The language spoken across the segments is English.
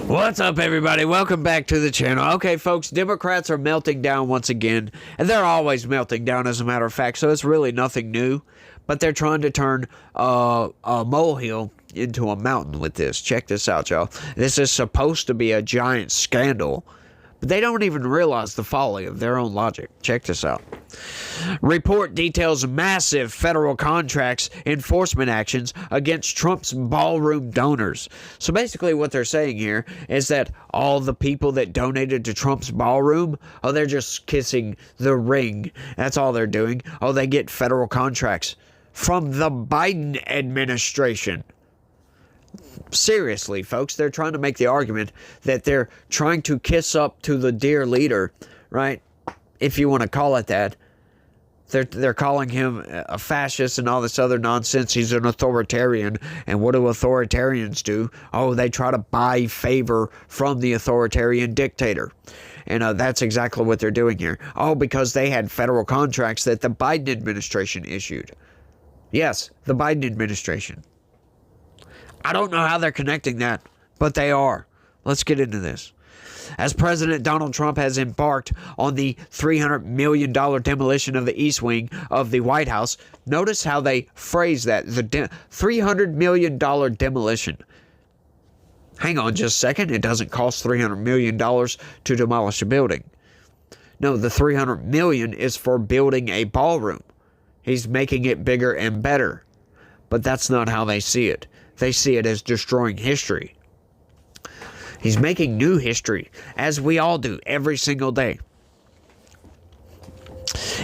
What's up, everybody? Welcome back to the channel. Okay, folks, Democrats are melting down once again, and they're always melting down, as a matter of fact, so it's really nothing new. But they're trying to turn a molehill into a mountain with this. Check this out, y'all. This is supposed to be a giant scandal, but they don't even realize the folly of their own logic. Check this out. Report details massive federal contracts enforcement actions against Trump's ballroom donors. So basically what they're saying here is that all the people that donated to Trump's ballroom, oh, they're just kissing the ring. That's all they're doing. Oh, they get federal contracts from the Biden administration. Seriously, folks, they're trying to make the argument that they're trying to kiss up to the dear leader, right? If you want to call it that. They're calling him a fascist and all this other nonsense. He's an authoritarian. And what do authoritarians do? Oh, they try to buy favor from the authoritarian dictator. And that's exactly what they're doing here. Oh, because they had federal contracts that the Biden administration issued. Yes, the Biden administration. I don't know how they're connecting that, but they are. Let's get into this. As President Donald Trump has embarked on the $300 million demolition of the East Wing of the White House, notice how they phrase that, the $300 million demolition. Hang on just a second, it doesn't cost $300 million to demolish a building. No, the $300 million is for building a ballroom. He's making it bigger and better. But that's not how they see it. They see it as destroying history. He's making new history, as we all do every single day.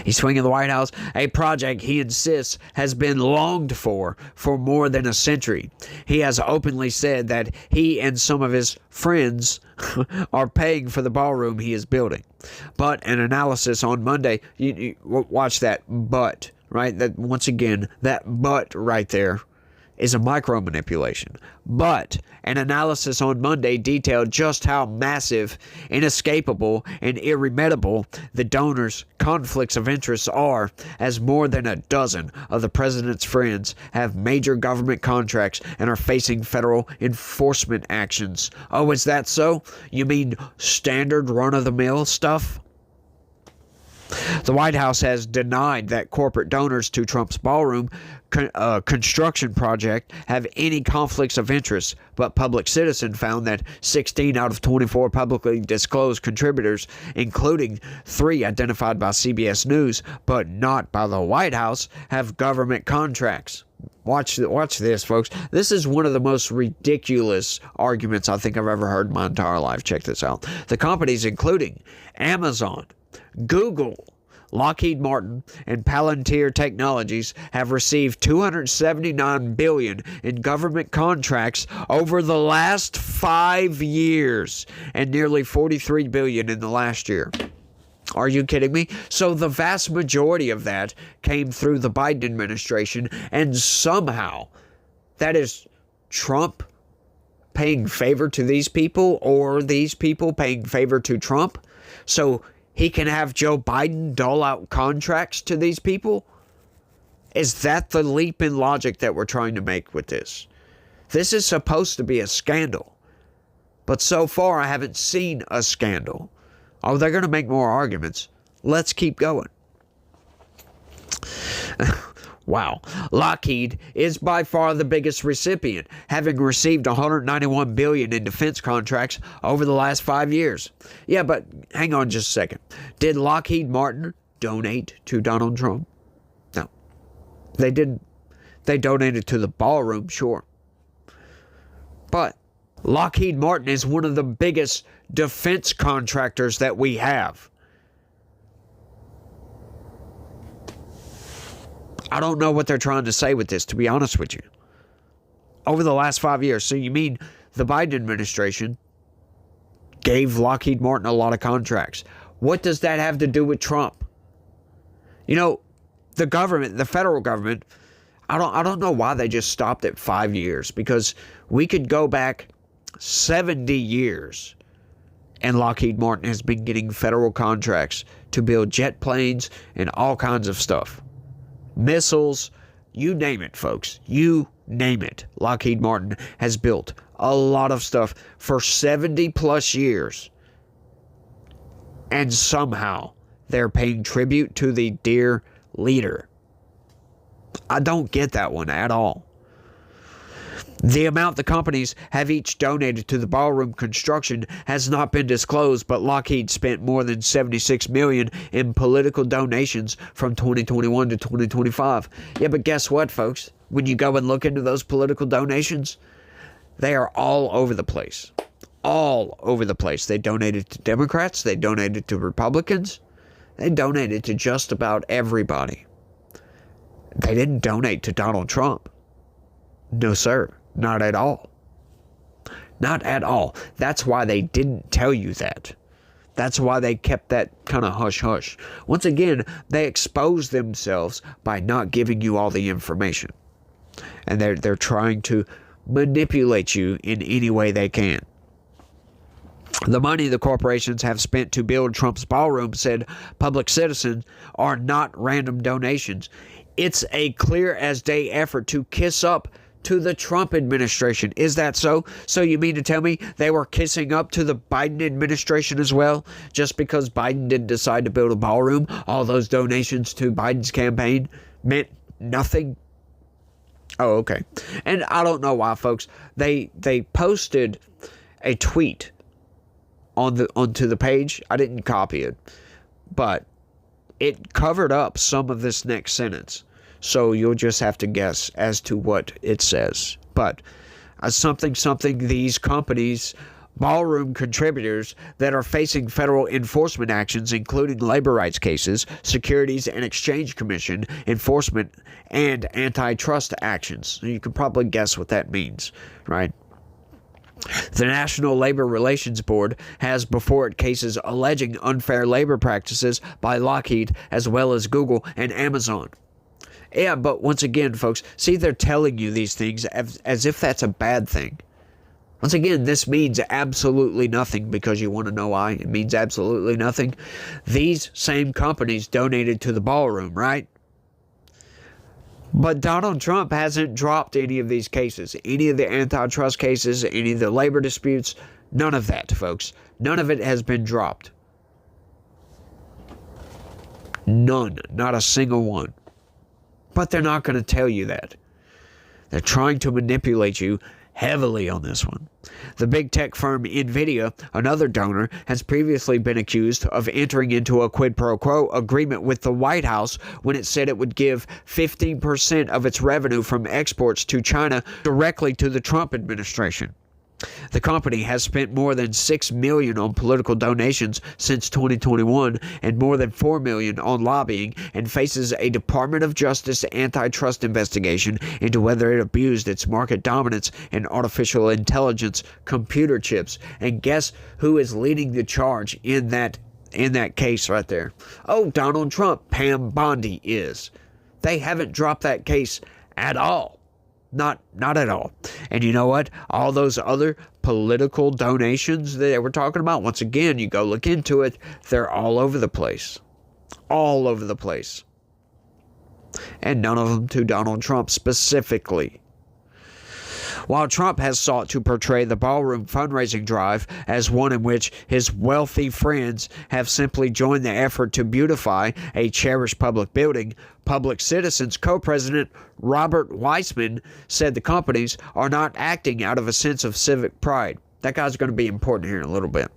He's swinging the White House, a project he insists has been longed for more than a century. He has openly said that he and some of his friends are paying for the ballroom he is building. But an analysis on Monday, you watch that but, right? That once again, that but right there is a micro manipulation. But an analysis on Monday detailed just how massive, inescapable, and irremediable the donors' conflicts of interest are, as more than a dozen of the president's friends have major government contracts and are facing federal enforcement actions. Oh, is that so? You mean standard run-of-the-mill stuff? The White House has denied that corporate donors to Trump's ballroom construction project have any conflicts of interest, but Public Citizen found that 16 out of 24 publicly disclosed contributors, including 3 identified by CBS News but not by the White House, have government contracts. Watch this, folks. This is one of the most ridiculous arguments I think I've ever heard in my entire life. Check this out. The companies including Amazon, Google, Lockheed Martin, and Palantir Technologies have received $279 billion in government contracts over the last 5 years and nearly $43 billion in the last year. Are you kidding me? So the vast majority of that came through the Biden administration, and somehow that is Trump paying favor to these people, or these people paying favor to Trump, so he can have Joe Biden dole out contracts to these people? Is that the leap in logic that we're trying to make with this? This is supposed to be a scandal. But so far, I haven't seen a scandal. Oh, they're going to make more arguments. Let's keep going. Wow. Lockheed is by far the biggest recipient, having received $191 billion in defense contracts over the last 5 years. Yeah, but hang on just a second. Did Lockheed Martin donate to Donald Trump? No. They didn't. They donated to the ballroom, sure. But Lockheed Martin is one of the biggest defense contractors that we have. I don't know what they're trying to say with this, to be honest with you. Over the last 5 years. So you mean the Biden administration gave Lockheed Martin a lot of contracts. What does that have to do with Trump? You know, the government, the federal government, I don't know why they just stopped at 5 years, because we could go back 70 years and Lockheed Martin has been getting federal contracts to build jet planes and all kinds of stuff. Missiles, you name it, folks. You name it. Lockheed Martin has built a lot of stuff for 70 plus years. And somehow they're paying tribute to the dear leader. I don't get that one at all. The amount the companies have each donated to the ballroom construction has not been disclosed, but Lockheed spent more than $76 million in political donations from 2021 to 2025. Yeah, but guess what, folks? When you go and look into those political donations, they are all over the place. All over the place. They donated to Democrats. They donated to Republicans. They donated to just about everybody. They didn't donate to Donald Trump. No, sir. Not at all. Not at all. That's why they didn't tell you that. That's why they kept that kind of hush-hush. Once again, they exposed themselves by not giving you all the information. And they're trying to manipulate you in any way they can. The money the corporations have spent to build Trump's ballroom, said Public Citizen, are not random donations. It's a clear-as-day effort to kiss up to the Trump administration. Is that so? So you mean to tell me they were kissing up to the Biden administration as well? Just because Biden didn't decide to build a ballroom, all those donations to Biden's campaign meant nothing? Oh, okay. And I don't know why, folks. They posted a tweet onto the page. I didn't copy it, but it covered up some of this next sentence. So you'll just have to guess as to what it says. But something, these companies, ballroom contributors that are facing federal enforcement actions, including labor rights cases, Securities and Exchange Commission enforcement, and antitrust actions. You can probably guess what that means, right? The National Labor Relations Board has before it cases alleging unfair labor practices by Lockheed as well as Google and Amazon. Yeah, but once again, folks, see, they're telling you these things as if that's a bad thing. Once again, this means absolutely nothing because you want to know why. It means absolutely nothing. These same companies donated to the ballroom, right? But Donald Trump hasn't dropped any of these cases, any of the antitrust cases, any of the labor disputes, none of that, folks. None of it has been dropped. None, not a single one. But they're not going to tell you that. They're trying to manipulate you heavily on this one. The big tech firm NVIDIA, another donor, has previously been accused of entering into a quid pro quo agreement with the White House when it said it would give 15% of its revenue from exports to China directly to the Trump administration. The company has spent more than $6 million on political donations since 2021 and more than $4 million on lobbying, and faces a Department of Justice antitrust investigation into whether it abused its market dominance in artificial intelligence computer chips. And guess who is leading the charge in that case right there? Oh, Donald Trump. Pam Bondi is. They haven't dropped that case at all. Not at all. And you know what? All those other political donations that we're talking about, once again, you go look into it, they're all over the place. All over the place. And none of them to Donald Trump specifically. While Trump has sought to portray the ballroom fundraising drive as one in which his wealthy friends have simply joined the effort to beautify a cherished public building, Public Citizen's co-president Robert Weissman said the companies are not acting out of a sense of civic pride. That guy's going to be important here in a little bit.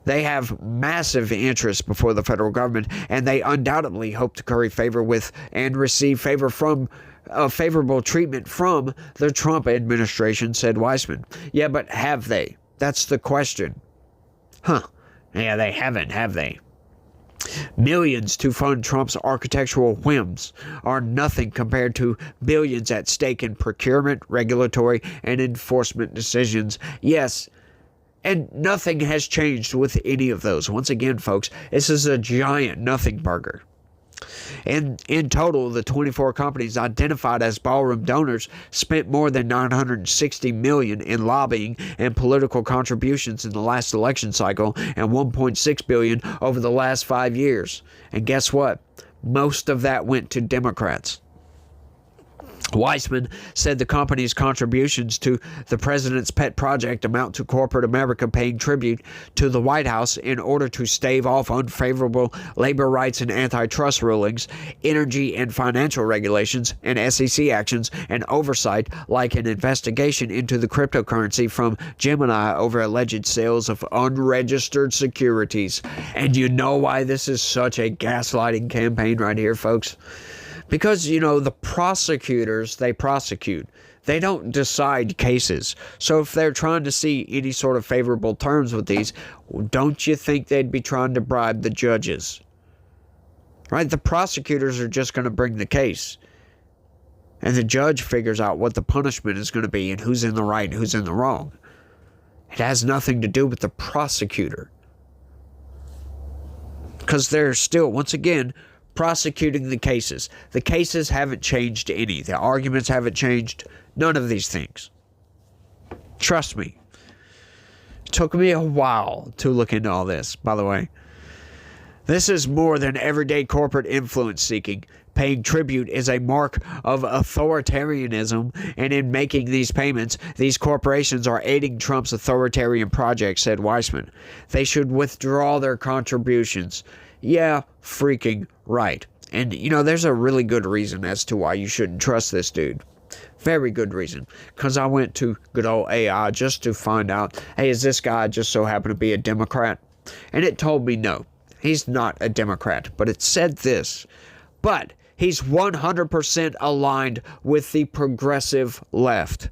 They have massive interest before the federal government, and they undoubtedly hope to curry favor with and receive favorable treatment from the Trump administration, said Weissman. Yeah, but have they? That's the question. Huh. Yeah, they haven't, have they? Millions to fund Trump's architectural whims are nothing compared to billions at stake in procurement, regulatory, and enforcement decisions. Yes, and nothing has changed with any of those. Once again, folks, this is a giant nothing burger. And in total, the 24 companies identified as ballroom donors spent more than $960 million in lobbying and political contributions in the last election cycle, and $1.6 billion over the last 5 years. And guess what? Most of that went to Democrats. Weissman said the company's contributions to the president's pet project amount to corporate America paying tribute to the White House in order to stave off unfavorable labor rights and antitrust rulings, energy and financial regulations, and SEC actions and oversight, like an investigation into the cryptocurrency from Gemini over alleged sales of unregistered securities. And you know why this is such a gaslighting campaign right here, folks? Because, the prosecutors, they prosecute. They don't decide cases. So if they're trying to see any sort of favorable terms with these, don't you think they'd be trying to bribe the judges? Right? The prosecutors are just going to bring the case. And the judge figures out what the punishment is going to be and who's in the right and who's in the wrong. It has nothing to do with the prosecutor. Because they're still, once again, prosecuting the cases. The cases haven't changed any. The arguments haven't changed. None of these things. Trust me. It took me a while to look into all this, by the way. This is more than everyday corporate influence seeking. Paying tribute is a mark of authoritarianism, and in making these payments, these corporations are aiding Trump's authoritarian project, said Weissman. They should withdraw their contributions. Yeah, freaking right. And, there's a really good reason as to why you shouldn't trust this dude. Very good reason. Because I went to good old AI just to find out, hey, is this guy just so happen to be a Democrat? And it told me no, he's not a Democrat. But it said this. But he's 100% aligned with the progressive left.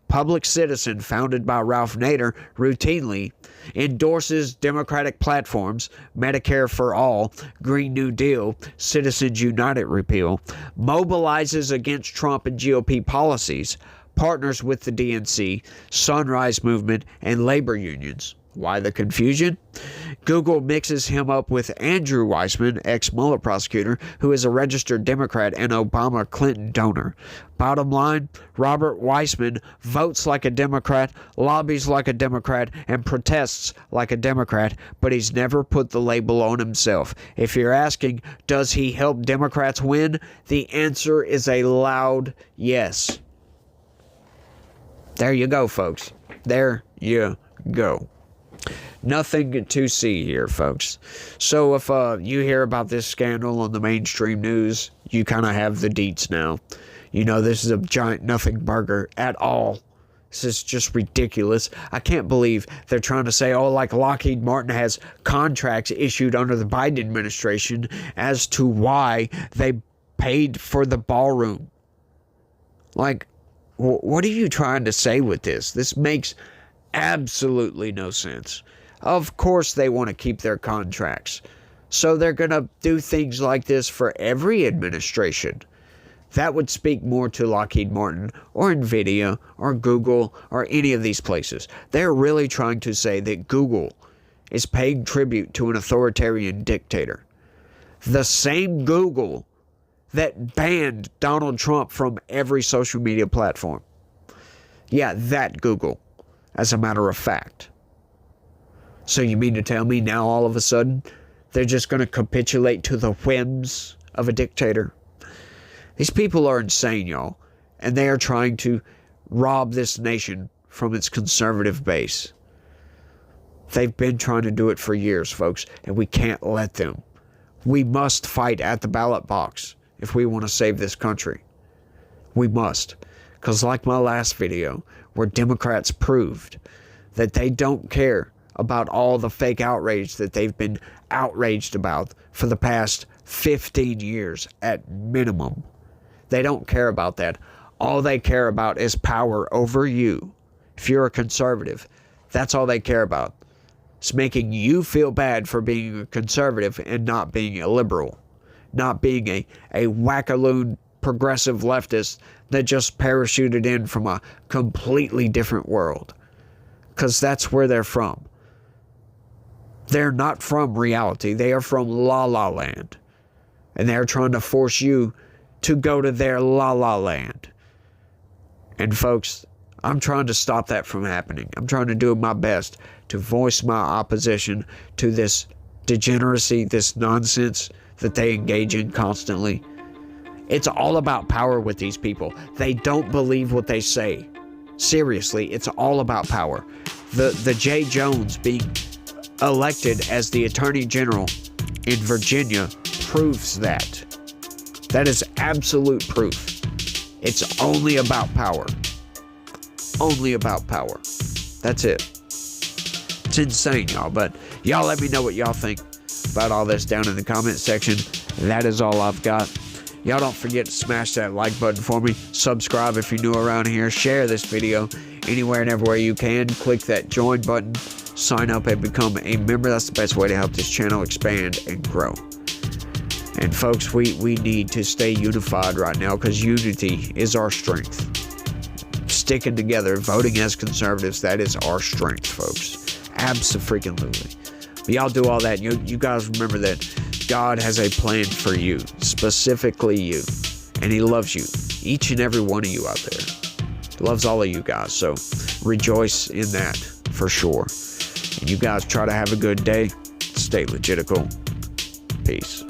Public Citizen, founded by Ralph Nader, routinely endorses Democratic platforms, Medicare for All, Green New Deal, Citizens United repeal, mobilizes against Trump and GOP policies, partners with the DNC, Sunrise Movement, and labor unions. Why the confusion? Google mixes him up with Andrew Weissman, ex-Mueller prosecutor, who is a registered Democrat and Obama-Clinton donor. Bottom line, Robert Weissman votes like a Democrat, lobbies like a Democrat, and protests like a Democrat, but he's never put the label on himself. If you're asking, does he help Democrats win? The answer is a loud yes. There you go, folks. There you go. Nothing to see here, folks. So if you hear about this scandal on the mainstream news, you kind of have the deets now. This is a giant nothing burger at all. This is just ridiculous. I can't believe they're trying to say, like Lockheed Martin has contracts issued under the Biden administration as to why they paid for the ballroom. Like, what are you trying to say with this? This makes absolutely no sense. Of course they want to keep their contracts. So they're going to do things like this for every administration. That would speak more to Lockheed Martin or Nvidia or Google or any of these places. They're really trying to say that Google is paying tribute to an authoritarian dictator. The same Google that banned Donald Trump from every social media platform. Yeah, that Google, as a matter of fact. So you mean to tell me now all of a sudden they're just going to capitulate to the whims of a dictator? These people are insane, y'all. And they are trying to rob this nation from its conservative base. They've been trying to do it for years, folks, and we can't let them. We must fight at the ballot box if we want to save this country. We must. Because like my last video, where Democrats proved that they don't care about all the fake outrage that they've been outraged about for the past 15 years at minimum. They don't care about that. All they care about is power over you. If you're a conservative, that's all they care about. It's making you feel bad for being a conservative and not being a liberal. Not being a wackaloon progressive leftist that just parachuted in from a completely different world. Because that's where they're from. They're not from reality. They are from La La Land. And they're trying to force you to go to their La La Land. And folks, I'm trying to stop that from happening. I'm trying to do my best to voice my opposition to this degeneracy, this nonsense that they engage in constantly. It's all about power with these people. They don't believe what they say. Seriously, it's all about power. The J. Jones being elected as the Attorney General in Virginia proves that. That is absolute proof. It's only about power. Only about power. That's it. It's insane, y'all. But y'all let me know what y'all think about all this down in the comment section. That is all I've got. Y'all don't forget to smash that like button for me. Subscribe if you're new around here. Share this video anywhere and everywhere you can. Click that join button. Sign up and become a member. That's the best way to help this channel expand and grow. And folks, we need to stay unified right now because unity is our strength. Sticking together, voting as conservatives, that is our strength, folks. Abso-freaking-lutely. But y'all do all that. You guys remember that God has a plan for you, specifically you. And he loves you, each and every one of you out there. He loves all of you guys, so rejoice in that for sure. And you guys try to have a good day. Stay legitical. Peace.